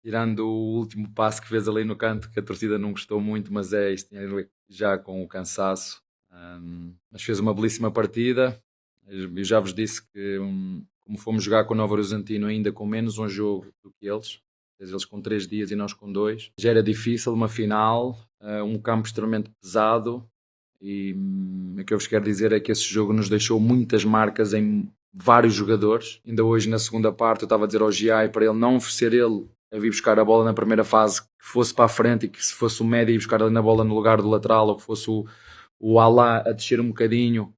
tirando o último passo que fez ali no canto, que a torcida não gostou muito, mas isso tinha a ver já com o cansaço. Mas fez uma belíssima partida. Eu já vos disse que, como fomos jogar com o Novo Horizontino ainda com menos um jogo do que eles com 3 dias e nós com 2, já era difícil uma final, um campo extremamente pesado. E o que eu vos quero dizer é que esse jogo nos deixou muitas marcas em vários jogadores. Ainda hoje, na segunda parte, eu estava a dizer ao GI para ele não oferecer ele a vir buscar a bola na primeira fase, que fosse para a frente e que se fosse o médio ir buscar ali na bola no lugar do lateral, ou que fosse o Alá a descer um bocadinho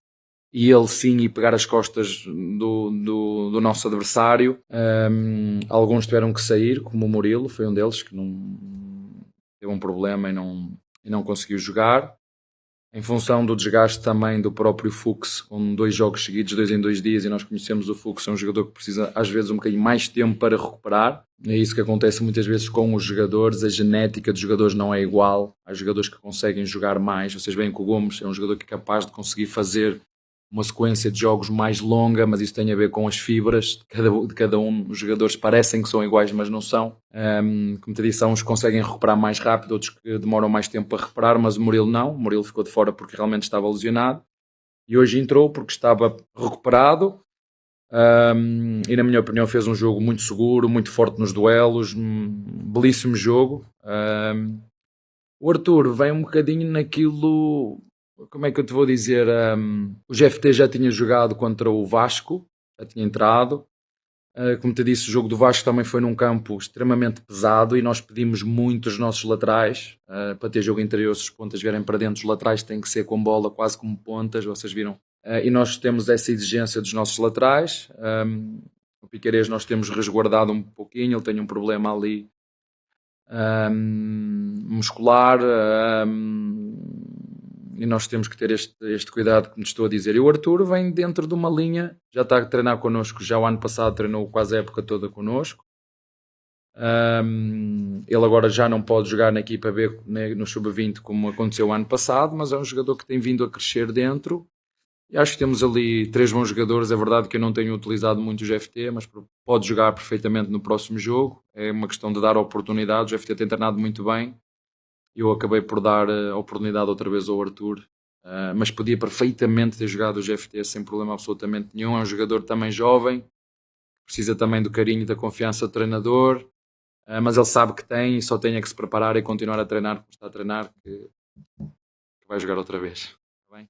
e ele sim ir pegar as costas do nosso adversário. Alguns tiveram que sair, como o Murilo, foi um deles que não teve um problema e não conseguiu jogar. Em função do desgaste também do próprio Fux, com 2 jogos seguidos, 2 em 2 dias, e nós conhecemos o Fux, é um jogador que precisa às vezes um bocadinho mais tempo para recuperar. É isso que acontece muitas vezes com os jogadores, a genética dos jogadores não é igual. Há jogadores que conseguem jogar mais, vocês veem que o Gomes é um jogador que é capaz de conseguir fazer uma sequência de jogos mais longa, mas isso tem a ver com as fibras de cada um. Os jogadores parecem que são iguais, mas não são. Como te disse, há uns que conseguem recuperar mais rápido, outros que demoram mais tempo a recuperar, mas o Murilo não. O Murilo ficou de fora porque realmente estava lesionado. E hoje entrou porque estava recuperado. E na minha opinião fez um jogo muito seguro, muito forte nos duelos, belíssimo jogo. O Arthur vem um bocadinho naquilo, como é que eu te vou dizer? O GFT já tinha jogado contra o Vasco, já tinha entrado. Como te disse, o jogo do Vasco também foi num campo extremamente pesado e nós pedimos muito os nossos laterais para ter jogo interior. Se os pontas vierem para dentro, os laterais têm que ser com bola, quase como pontas, vocês viram. E nós temos essa exigência dos nossos laterais. O Piquerez nós temos resguardado um pouquinho, ele tem um problema ali muscular, e nós temos que ter este cuidado que nos estou a dizer. E o Arthur vem dentro de uma linha, já está a treinar connosco, já o ano passado treinou quase a época toda connosco. Ele agora já não pode jogar na equipa B, no sub-20, como aconteceu o ano passado, mas é um jogador que tem vindo a crescer dentro. E acho que temos ali 3 bons jogadores. É verdade que eu não tenho utilizado muito o GFT, mas pode jogar perfeitamente no próximo jogo. É uma questão de dar oportunidade. O GFT tem treinado muito bem. Eu acabei por dar a oportunidade outra vez ao Arthur, mas podia perfeitamente ter jogado o GFT sem problema absolutamente nenhum. É um jogador também jovem, precisa também do carinho e da confiança do treinador, mas ele sabe que tem e só tem é que se preparar e continuar a treinar como está a treinar, que vai jogar outra vez. Tá bem?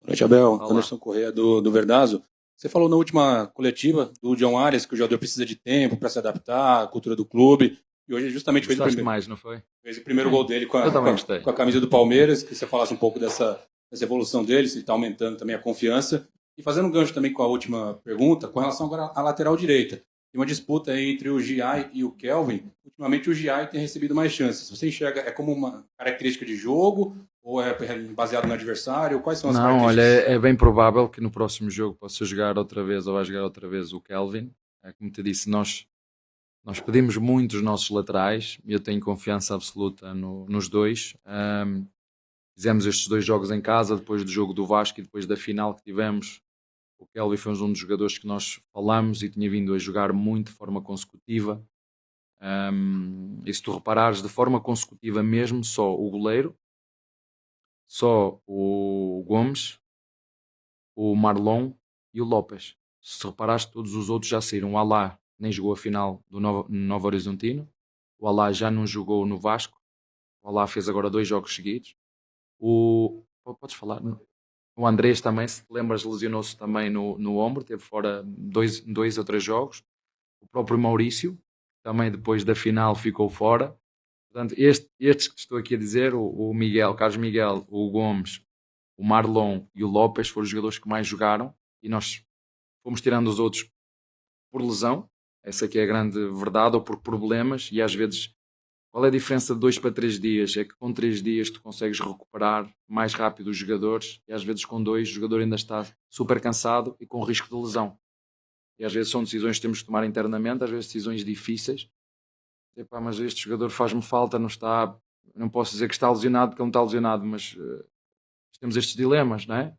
Boa noite, Abel. Olá. Anderson Corrêa do Verdazo. Você falou na última coletiva do John Arias que o jogador precisa de tempo para se adaptar à cultura do clube. E hoje justamente fez o primeiro gol dele com a camisa do Palmeiras. Que você falasse um pouco dessa evolução dele, se está aumentando também a confiança. E fazendo um gancho também com a última pergunta, com relação agora à lateral direita. Tem uma disputa entre o Giai e o Kelvin. Ultimamente o Giai tem recebido mais chances. Você enxerga, é como uma característica de jogo ou é baseado no adversário? Quais são as características? Olha, é bem provável que no próximo jogo possa jogar outra vez ou vai jogar outra vez o Kelvin. Como te disse, nós pedimos muito os nossos laterais e eu tenho confiança absoluta nos dois. Fizemos estes 2 jogos em casa, depois do jogo do Vasco e depois da final que tivemos. O Kelvin foi um dos jogadores que nós falamos e tinha vindo a jogar muito de forma consecutiva. E se tu reparares, de forma consecutiva mesmo, só o goleiro, só o Gomes, o Marlon e o Lopes. Se reparares, todos os outros já saíram. O Alá nem jogou a final do Novo Horizontino. O Alá já não jogou no Vasco. O Alá fez agora 2 jogos seguidos. Podes falar? O Andrés também, se te lembras, lesionou-se também no ombro. Teve fora 2 ou 3 jogos. O próprio Maurício, também depois da final, ficou fora. Portanto, estes que estou aqui a dizer, o Miguel, Carlos Miguel, o Gomes, o Marlon e o Lopes foram os jogadores que mais jogaram e nós fomos tirando os outros por lesão, essa aqui é a grande verdade, ou por problemas, e às vezes qual é a diferença de 2 para 3 dias? É que com 3 dias tu consegues recuperar mais rápido os jogadores e às vezes com 2 o jogador ainda está super cansado e com risco de lesão. E às vezes são decisões que temos que tomar internamente, às vezes decisões difíceis. Epá, mas este jogador faz-me falta, não está, não posso dizer que está lesionado porque ele não está lesionado, mas temos estes dilemas, não é?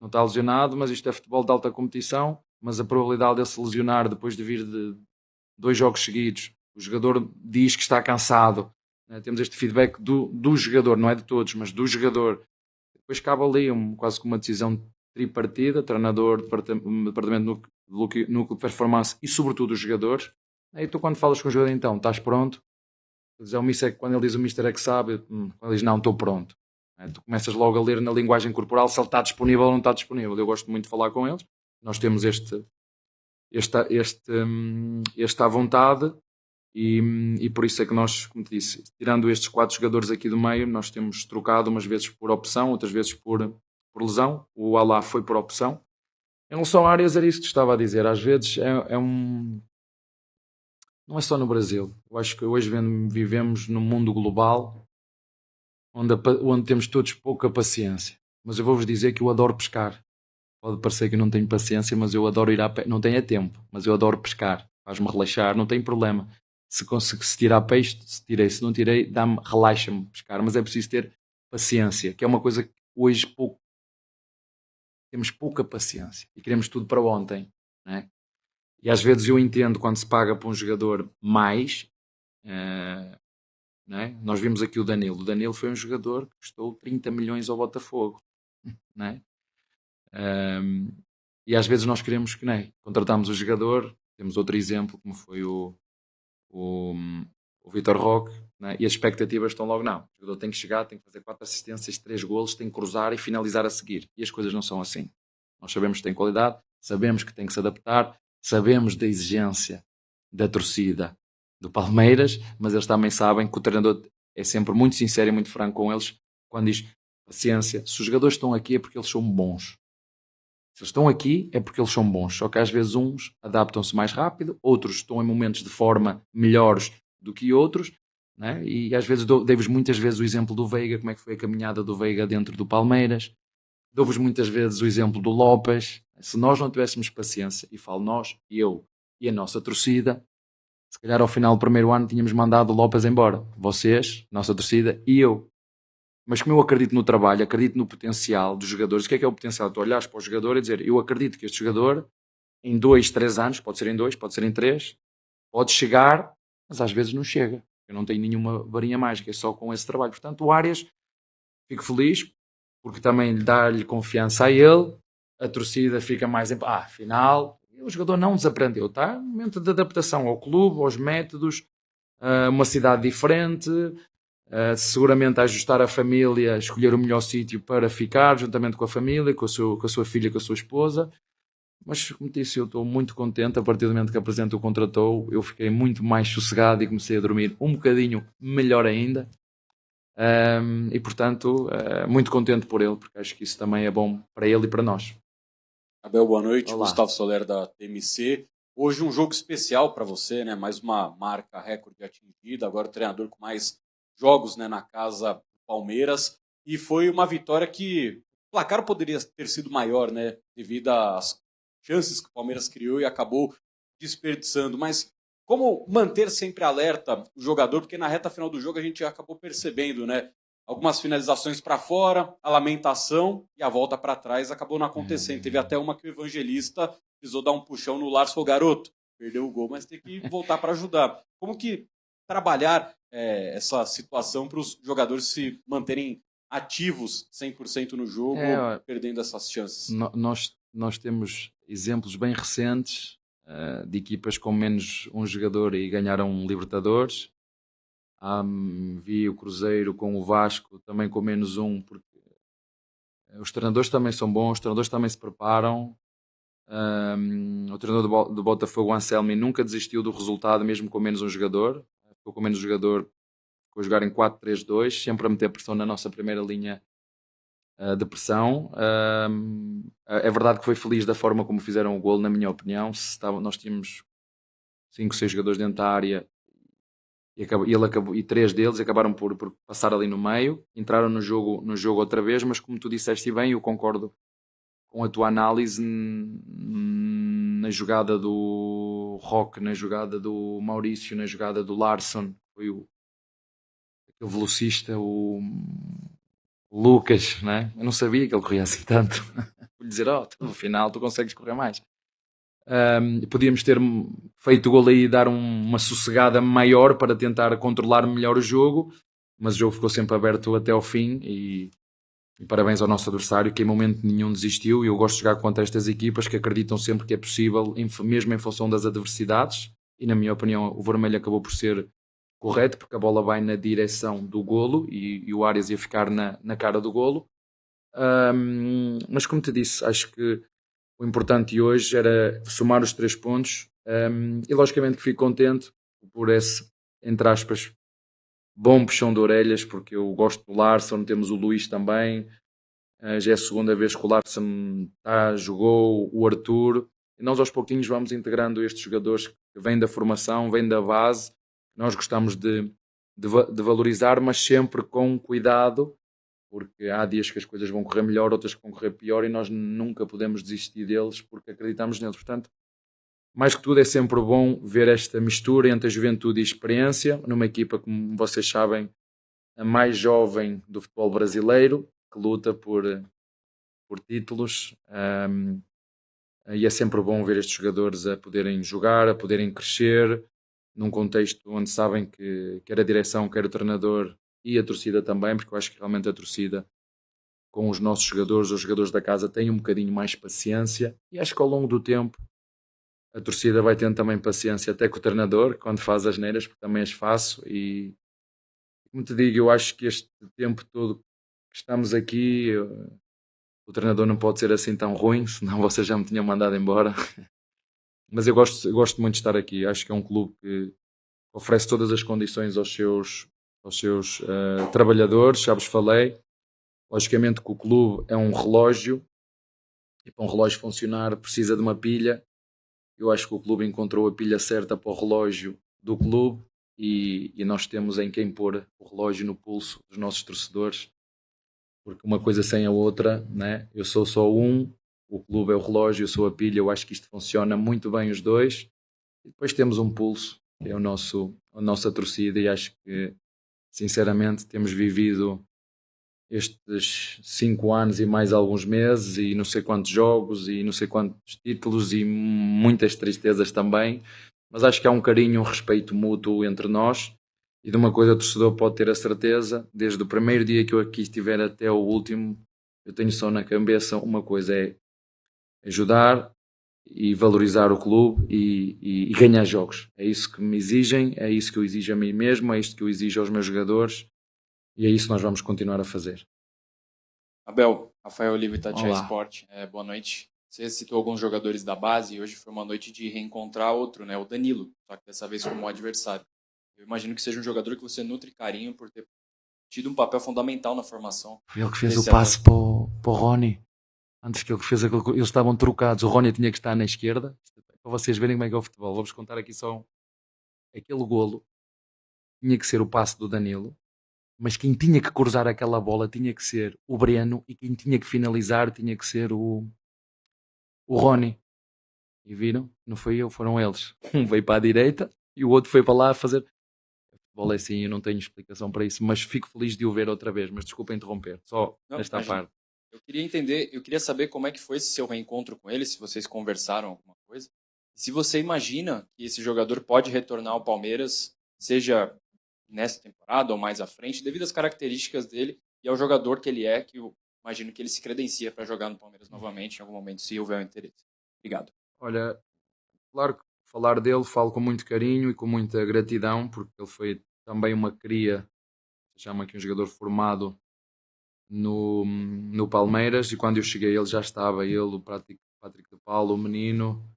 Não está lesionado, mas isto é futebol de alta competição, mas a probabilidade de ele se lesionar depois de vir de 2 jogos seguidos O jogador diz que está cansado. Temos este feedback do jogador, não é de todos, mas do jogador. Depois cabe ali quase que uma decisão tripartida, treinador, departamento de núcleo de performance e sobretudo os jogadores. E tu quando falas com o jogador, então, estás pronto? Quando ele diz o Mister é que sabe, quando ele diz não, estou pronto. Tu começas logo a ler na linguagem corporal se ele está disponível ou não está disponível. Eu gosto muito de falar com eles. Nós temos esta vontade e por isso é que nós, como te disse, tirando estes 4 jogadores aqui do meio, nós temos trocado umas vezes por opção, outras vezes por lesão. O Alá foi por opção. Em relação a áreas, era isso que te estava a dizer. Às vezes não é só no Brasil. Eu acho que hoje vivemos num mundo global onde temos todos pouca paciência. Mas eu vou-vos dizer que eu adoro pescar. Pode parecer que eu não tenho paciência, mas eu adoro ir à pesca. Não tenho tempo, mas eu adoro pescar. Faz-me relaxar, não tem problema. Se tirar peixe, se tirei. Se não tirei, relaxa-me pescar. Mas é preciso ter paciência, que é uma coisa que hoje temos pouca paciência. E queremos tudo para ontem, não é? E às vezes eu entendo quando se paga para um jogador mais, não é? Nós vimos aqui o Danilo. O Danilo foi um jogador que custou 30 milhões ao Botafogo, não é? E às vezes nós queremos que, não é? Contratamos o jogador, temos outro exemplo, como foi o Vitor Roque, não é? E as expectativas estão logo, não. O jogador tem que chegar, tem que fazer 4 assistências, 3 golos, tem que cruzar e finalizar a seguir. E as coisas não são assim. Nós sabemos que tem qualidade, sabemos que tem que se adaptar, sabemos da exigência da torcida do Palmeiras, mas eles também sabem que o treinador é sempre muito sincero e muito franco com eles quando diz paciência, se os jogadores estão aqui é porque eles são bons. Se eles estão aqui é porque eles são bons, só que às vezes uns adaptam-se mais rápido, outros estão em momentos de forma melhores do que outros, né? E às vezes dei-vos muitas vezes o exemplo do Veiga, como é que foi a caminhada do Veiga dentro do Palmeiras, dou-vos muitas vezes o exemplo do Lopes. Se nós não tivéssemos paciência, e falo nós, eu e a nossa torcida, se calhar ao final do primeiro ano tínhamos mandado o Lopes embora. Vocês, nossa torcida e eu. Mas como eu acredito no trabalho, acredito no potencial dos jogadores, o que é o potencial? Tu olhares para o jogador e dizer, eu acredito que este jogador, em 2, 3 anos, pode ser em 2, pode ser em 3, pode chegar, mas às vezes não chega. Eu não tenho nenhuma varinha mágica, é só com esse trabalho. Portanto, o Arias, fico feliz, porque também dá-lhe confiança a ele, a torcida fica mais em... afinal, o jogador não desaprendeu, tá? Momento de adaptação ao clube, aos métodos, uma cidade diferente, seguramente a ajustar a família, escolher o melhor sítio para ficar, juntamente com a família, com a sua filha, com a sua esposa. Mas, como disse, eu estou muito contente. A partir do momento que a Presidente o contratou, eu fiquei muito mais sossegado e comecei a dormir um bocadinho melhor ainda. E, portanto, muito contente por ele, porque acho que isso também é bom para ele e para nós. Abel, boa noite. Olá. Gustavo Soler, da TMC. Hoje um jogo especial para você, né? Mais uma marca recorde atingida. Agora o treinador com mais jogos, né, na casa do Palmeiras. E foi uma vitória que o placar poderia ter sido maior, né? Devido às chances que o Palmeiras criou e acabou desperdiçando. Mas como manter sempre alerta o jogador? Porque na reta final do jogo a gente acabou percebendo, né? Algumas finalizações para fora, a lamentação e a volta para trás acabou não acontecendo. Teve até uma que o Evangelista precisou dar um puxão no Lars, falou, garoto, perdeu o gol, mas tem que voltar para ajudar. Como que trabalhar essa situação para os jogadores se manterem ativos 100% no jogo, perdendo essas chances? Nós temos exemplos bem recentes de equipas com menos um jogador e ganharam Libertadores. Vi o Cruzeiro com o Vasco também com menos um, porque os treinadores também são bons, os treinadores também se preparam. O treinador do Botafogo, Anselmi, nunca desistiu do resultado mesmo com menos um jogador. Ficou com menos um jogador, ficou a jogar em 4-3-2, sempre a meter pressão na nossa primeira linha de pressão. É verdade que foi feliz da forma como fizeram o golo, na minha opinião. Nós tínhamos 5, 6 jogadores dentro da área e 3 deles acabaram por passar ali no meio, entraram no jogo outra vez, mas como tu disseste bem, eu concordo com a tua análise na jogada do Roque, na jogada do Maurício, na jogada do Larsson, foi aquele velocista, o Lucas, né? Eu não sabia que ele corria assim tanto. Vou-lhe dizer, no final tu consegues correr mais. Podíamos ter feito o gol aí e dar uma sossegada maior para tentar controlar melhor o jogo, mas o jogo ficou sempre aberto até ao fim e parabéns ao nosso adversário, que em momento nenhum desistiu. E eu gosto de jogar contra estas equipas que acreditam sempre que é possível, mesmo em função das adversidades, e na minha opinião o vermelho acabou por ser correto, porque a bola vai na direção do golo e o Arias ia ficar na cara do golo. Mas como te disse, acho que o importante hoje era somar os 3 pontos, e logicamente que fico contente por esse, entre aspas, bom puxão de orelhas, porque eu gosto do Larsson, temos o Luís também, já é a segunda vez que o Larsson jogou, o Arthur, e nós aos pouquinhos vamos integrando estes jogadores que vêm da formação, vêm da base, nós gostamos de valorizar, mas sempre com cuidado, porque há dias que as coisas vão correr melhor, outras que vão correr pior, e nós nunca podemos desistir deles porque acreditamos neles. Portanto, mais que tudo, é sempre bom ver esta mistura entre a juventude e a experiência numa equipa, como vocês sabem, a mais jovem do futebol brasileiro, que luta por títulos, e é sempre bom ver estes jogadores a poderem jogar, a poderem crescer, num contexto onde sabem que quer a direção, quer o treinador e a torcida também, porque eu acho que realmente a torcida com os nossos jogadores, os jogadores da casa, têm um bocadinho mais paciência, e acho que ao longo do tempo a torcida vai tendo também paciência até com o treinador, quando faz as neiras, porque também as faço, e como te digo, eu acho que este tempo todo que estamos aqui, o treinador não pode ser assim tão ruim, senão vocês já me tinham mandado embora. Mas eu gosto muito de estar aqui, acho que é um clube que oferece todas as condições aos seus trabalhadores, já vos falei. Logicamente que o clube é um relógio, e para um relógio funcionar precisa de uma pilha. Eu acho que o clube encontrou a pilha certa para o relógio do clube, e nós temos em quem pôr o relógio no pulso dos nossos torcedores, porque uma coisa sem a outra, né? Eu sou só um, o clube é o relógio, eu sou a pilha. Eu acho que isto funciona muito bem os dois, e depois temos um pulso, que é a nossa torcida, e acho que sinceramente temos vivido estes 5 anos e mais alguns meses, e não sei quantos jogos e não sei quantos títulos e muitas tristezas também, mas acho que há um carinho, um respeito mútuo entre nós, e de uma coisa o torcedor pode ter a certeza: desde o primeiro dia que eu aqui estiver até o último, eu tenho só na cabeça uma coisa: é ajudar e valorizar o clube e ganhar jogos. É isso que me exigem, é isso que eu exijo a mim mesmo, é isto que eu exijo aos meus jogadores, e é isso que nós vamos continuar a fazer. Abel, Rafael Oliva, Itatiaia Sport, boa noite. Você citou alguns jogadores da base e hoje foi uma noite de reencontrar outro, né, o Danilo, só que dessa vez como adversário. Eu imagino que seja um jogador que você nutre carinho por ter tido um papel fundamental na formação. Foi ele que fez o passe para o Rony. Antes que ele fez aquilo, eles estavam trocados. O Rony tinha que estar na esquerda, para vocês verem como é que é o futebol. Vou-vos contar aqui só aquele golo. Tinha que ser o passe do Danilo, mas quem tinha que cruzar aquela bola tinha que ser o Breno, e quem tinha que finalizar tinha que ser o Rony. E viram? Não foi eu, foram eles. Um veio para a direita e o outro foi para lá a fazer. O futebol é assim, eu não tenho explicação para isso, mas fico feliz de o ver outra vez. Mas desculpa interromper, só nesta parte. Eu queria entender, eu queria saber como é que foi esse seu reencontro com ele, se vocês conversaram alguma coisa. E se você imagina que esse jogador pode retornar ao Palmeiras, seja nessa temporada ou mais à frente, devido às características dele e ao jogador que ele é, que eu imagino que ele se credencia para jogar no Palmeiras novamente em algum momento, se houver um interesse. Obrigado. Olha, claro que falar dele falo com muito carinho e com muita gratidão, porque ele foi também uma cria, se chama aqui um jogador formado no Palmeiras, e quando eu cheguei ele já estava, ele, o Patrick de Paulo, o menino,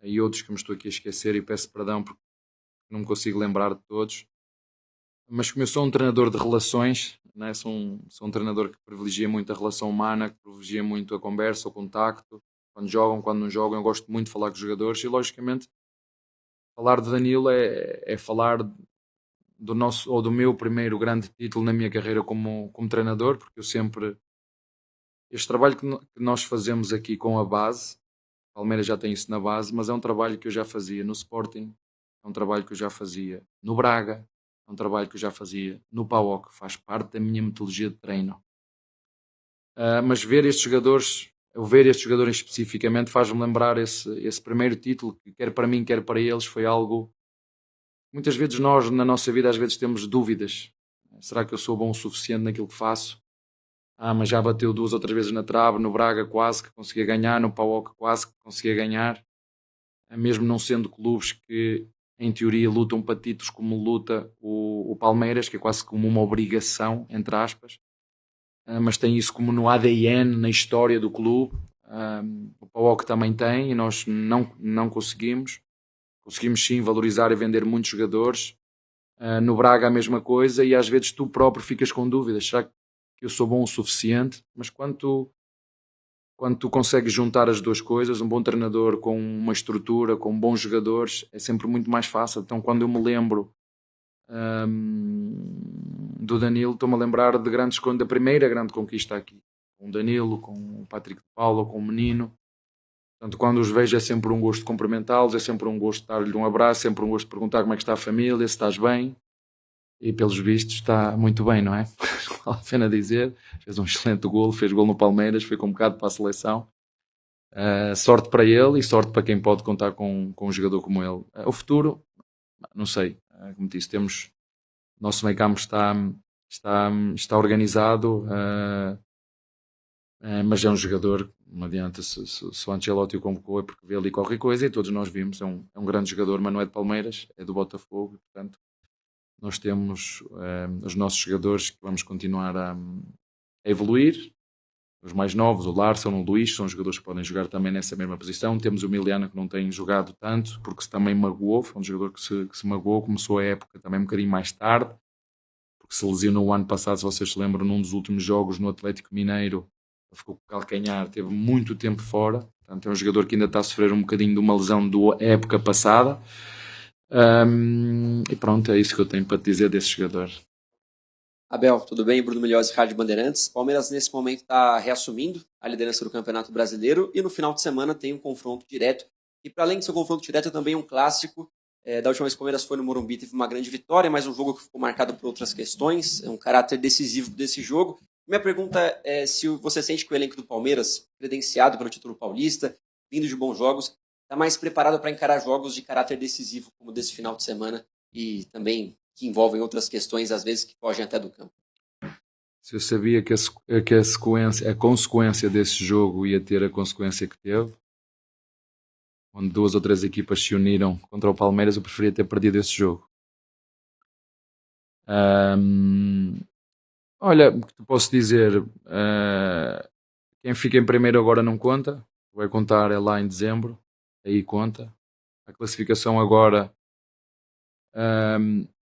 e outros que me estou aqui a esquecer, e peço perdão porque não me consigo lembrar de todos. Mas como eu sou um treinador de relações, né? sou um treinador que privilegia muito a relação humana, que privilegia muito a conversa, o contacto, quando jogam, quando não jogam. Eu gosto muito de falar com os jogadores, e logicamente falar de Danilo é falar do nosso, ou do meu primeiro grande título na minha carreira como treinador, porque eu sempre, este trabalho que nós fazemos aqui com a base, o Palmeiras já tem isso na base, mas é um trabalho que eu já fazia no Sporting, é um trabalho que eu já fazia no Braga, é um trabalho que eu já fazia no PAOK, faz parte da minha metodologia de treino. Mas ver estes jogadores eu ver este jogador especificamente faz-me lembrar esse primeiro título, que quer para mim, quer para eles, foi algo... Muitas vezes nós, na nossa vida, às vezes temos dúvidas. Será que eu sou bom o suficiente naquilo que faço? Mas já bateu 2 ou 3 vezes na trave, no Braga quase que conseguia ganhar, no PAOK quase que conseguia ganhar. Mesmo não sendo clubes que, em teoria, lutam para títulos como luta o Palmeiras, que é quase como uma obrigação, entre aspas. Mas tem isso como no ADN, na história do clube. O PAOK também tem e nós não conseguimos. Conseguimos sim valorizar e vender muitos jogadores. No Braga a mesma coisa e às vezes tu próprio ficas com dúvidas. Será que eu sou bom o suficiente? Mas quando tu consegues juntar as duas coisas, um bom treinador com uma estrutura, com bons jogadores, é sempre muito mais fácil. Então quando eu me lembro do Danilo, estou-me a lembrar da primeira grande conquista aqui. Com o Danilo, com o Patrick de Paula, com o Menino. Portanto, quando os vejo é sempre um gosto de cumprimentá-los, é sempre um gosto de dar-lhe um abraço, é sempre um gosto de perguntar como é que está a família, se estás bem. E pelos vistos está muito bem, não é? Vale a pena dizer. Fez um excelente golo, fez golo no Palmeiras, foi convocado para a seleção. Sorte para ele e sorte para quem pode contar com um jogador como ele. O futuro, não sei. Como disse, temos... O nosso meio campo está organizado, mas é um jogador... Não adianta, se o Ancelotti o convocou é porque vê ali qualquer coisa e todos nós vimos. É um grande jogador, mas não é de Palmeiras, é do Botafogo. Portanto, nós temos os nossos jogadores que vamos continuar a evoluir. Os mais novos, o Larson, o Luís, são jogadores que podem jogar também nessa mesma posição. Temos o Miliano, que não tem jogado tanto, porque se também magoou. Foi um jogador que se magoou, começou a época também um bocadinho mais tarde, porque se lesionou o ano passado, se vocês se lembram, num dos últimos jogos no Atlético Mineiro, ficou com o calcanhar, teve muito tempo fora. Portanto, é um jogador que ainda está a sofrer um bocadinho de uma lesão da época passada. E pronto, é isso que eu tenho para te dizer desse jogador. Abel, tudo bem? Bruno Milhões, Rádio Bandeirantes. Palmeiras, nesse momento, está reassumindo a liderança do Campeonato Brasileiro e no final de semana tem um confronto direto. E para além do seu confronto direto, também um clássico. Da última vez que o Palmeiras foi no Morumbi, teve uma grande vitória, mas um jogo que ficou marcado por outras questões, um caráter decisivo desse jogo. Minha pergunta é se você sente que o elenco do Palmeiras, credenciado pelo título paulista, vindo de bons jogos, está mais preparado para encarar jogos de caráter decisivo, como desse final de semana, e também que envolvem outras questões, às vezes, que fogem até do campo. Se eu sabia que a consequência desse jogo ia ter a consequência que teve, onde 2 ou 3 equipas se uniram contra o Palmeiras, eu preferia ter perdido esse jogo. Olha, o que te posso dizer, quem fica em primeiro agora não conta, vai contar é lá em dezembro, aí conta. A classificação agora,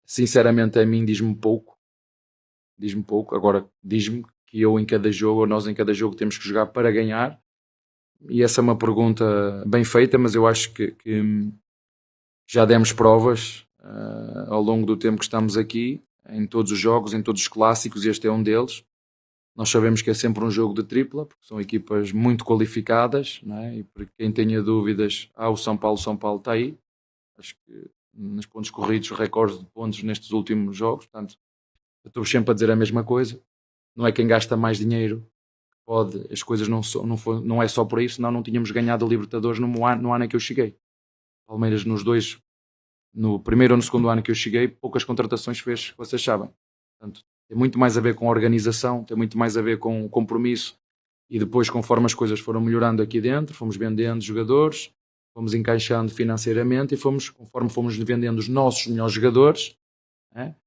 sinceramente a mim diz-me pouco, agora diz-me que eu em cada jogo, ou nós em cada jogo temos que jogar para ganhar, e essa é uma pergunta bem feita, mas eu acho que já demos provas ao longo do tempo que estamos aqui, em todos os jogos, em todos os clássicos, e este é um deles. Nós sabemos que é sempre um jogo de tripla, porque são equipas muito qualificadas, não é? E para quem tenha dúvidas, o São Paulo está aí. Acho que nos pontos corridos, recorde de pontos nestes últimos jogos. Portanto, eu estou sempre a dizer a mesma coisa. Não é quem gasta mais dinheiro que pode, as coisas não é só por isso, senão não tínhamos ganhado a Libertadores no ano em que eu cheguei. Palmeiras no primeiro ou no segundo ano que eu cheguei, poucas contratações fez, vocês sabem. Portanto, tem muito mais a ver com a organização, tem muito mais a ver com o compromisso, e depois, conforme as coisas foram melhorando aqui dentro, fomos vendendo jogadores, fomos encaixando financeiramente, e conforme fomos vendendo os nossos melhores jogadores,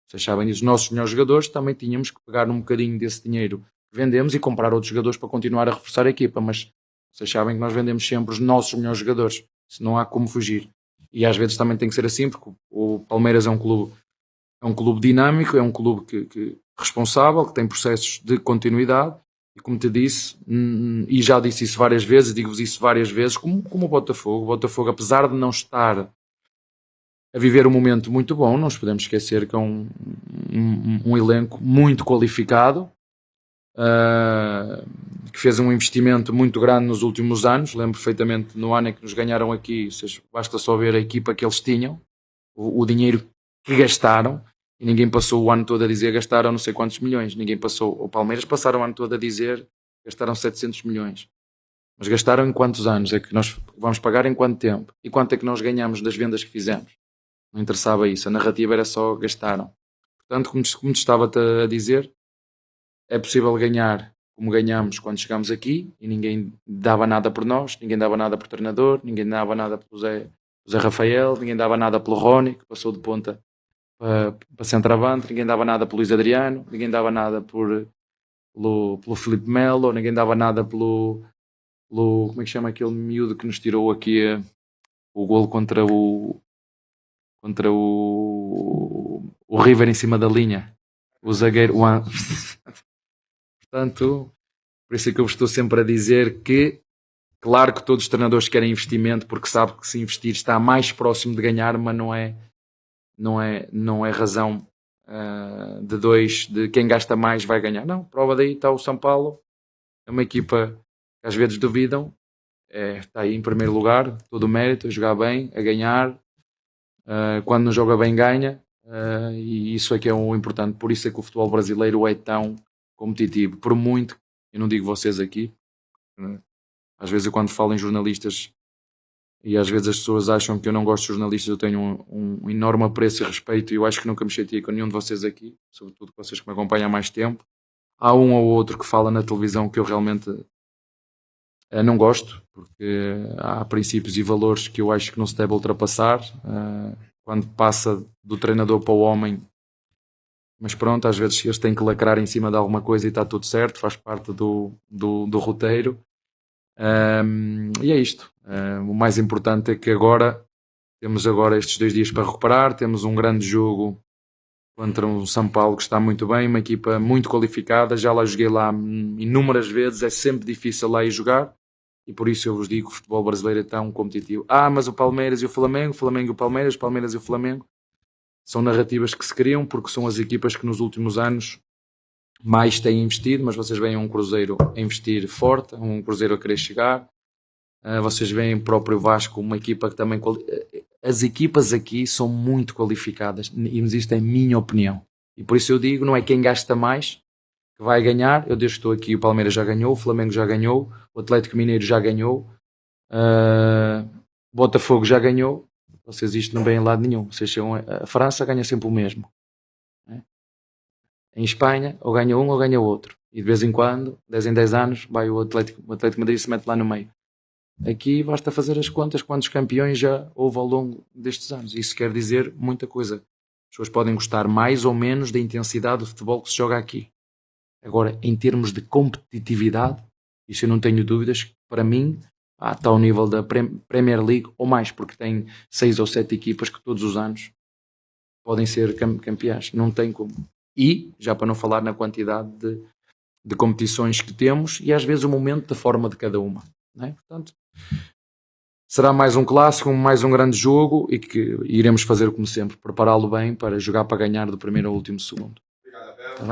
vocês sabem, os nossos melhores jogadores, também tínhamos que pegar um bocadinho desse dinheiro que vendemos e comprar outros jogadores para continuar a reforçar a equipa, mas vocês sabem que nós vendemos sempre os nossos melhores jogadores, se não há como fugir. E às vezes também tem que ser assim, porque o Palmeiras é um clube dinâmico, é um clube que responsável, que tem processos de continuidade, e como te disse, e já disse isso várias vezes, digo-vos isso várias vezes, como o Botafogo. O Botafogo, apesar de não estar a viver um momento muito bom, não nos podemos esquecer que é um elenco muito qualificado, que fez um investimento muito grande nos últimos anos. Lembro perfeitamente no ano em que nos ganharam aqui, basta só ver a equipa que eles tinham, o dinheiro que gastaram, e ninguém passou o ano todo a dizer gastaram não sei quantos milhões. O Palmeiras passaram o ano todo a dizer gastaram 700 milhões. Mas gastaram em quantos anos? É que nós vamos pagar em quanto tempo? E quanto é que nós ganhamos das vendas que fizemos? Não interessava isso. A narrativa era só gastaram. Portanto, como te estava a dizer, é possível ganhar como ganhamos quando chegámos aqui e ninguém dava nada por nós, ninguém dava nada por treinador, ninguém dava nada pelo Zé Rafael, ninguém dava nada pelo Rony, que passou de ponta para centroavante, ninguém dava nada pelo Luís Adriano, ninguém dava nada pelo Filipe Melo, ninguém dava nada pelo como é que chama aquele miúdo que nos tirou aqui o golo contra o River em cima da linha, o zagueiro portanto, por isso é que eu estou sempre a dizer que claro que todos os treinadores querem investimento porque sabem que se investir está mais próximo de ganhar, mas não é razão de quem gasta mais vai ganhar. Não, prova daí está o São Paulo, é uma equipa que às vezes duvidam, está aí em primeiro lugar, todo o mérito, a jogar bem, a ganhar, quando não joga bem ganha, e isso é que é o importante. Por isso é que o futebol brasileiro é tão competitivo, por muito, eu não digo vocês aqui, às vezes eu quando falo em jornalistas e às vezes as pessoas acham que eu não gosto de jornalistas, eu tenho um enorme apreço e respeito e eu acho que nunca me chateei com nenhum de vocês aqui, sobretudo vocês que me acompanham há mais tempo. Há um ou outro que fala na televisão que eu realmente não gosto, porque há princípios e valores que eu acho que não se deve ultrapassar quando passa do treinador para o homem. Mas pronto, às vezes eles têm que lacrar em cima de alguma coisa e está tudo certo, faz parte do roteiro. E é isto. O mais importante é que temos agora estes 2 dias para recuperar, temos um grande jogo contra um São Paulo que está muito bem, uma equipa muito qualificada, já lá joguei lá inúmeras vezes, é sempre difícil lá ir jogar e por isso eu vos digo que o futebol brasileiro é tão competitivo. Mas o Palmeiras e o Flamengo e o Palmeiras, Palmeiras e o Flamengo são narrativas que se criam porque são as equipas que nos últimos anos mais têm investido, mas vocês veem um Cruzeiro a investir forte, um Cruzeiro a querer chegar, vocês veem o próprio Vasco, uma equipa que também... As equipas aqui são muito qualificadas, e isto é a minha opinião. E por isso eu digo, não é quem gasta mais que vai ganhar. Eu desde que estou aqui, o Palmeiras já ganhou, o Flamengo já ganhou, o Atlético Mineiro já ganhou, o Botafogo já ganhou. Vocês isto não vêm em lado nenhum. A França ganha sempre o mesmo. Em Espanha, ou ganha um ou ganha outro. E de vez em quando, 10 em 10 anos, vai o Atlético Madrid se mete lá no meio. Aqui basta fazer as contas quantos campeões já houve ao longo destes anos. Isso quer dizer muita coisa. As pessoas podem gostar mais ou menos da intensidade do futebol que se joga aqui. Agora, em termos de competitividade, isso eu não tenho dúvidas, para mim, está ao nível da Premier League ou mais, porque tem 6 ou 7 equipas que todos os anos podem ser campeãs. Não tem como. E, já para não falar na quantidade de competições que temos e às vezes o momento da forma de cada uma. Não é? Portanto, será mais um clássico, mais um grande jogo e que iremos fazer como sempre, prepará-lo bem para jogar para ganhar do primeiro ao último segundo. Obrigado, Abel. Tá bem?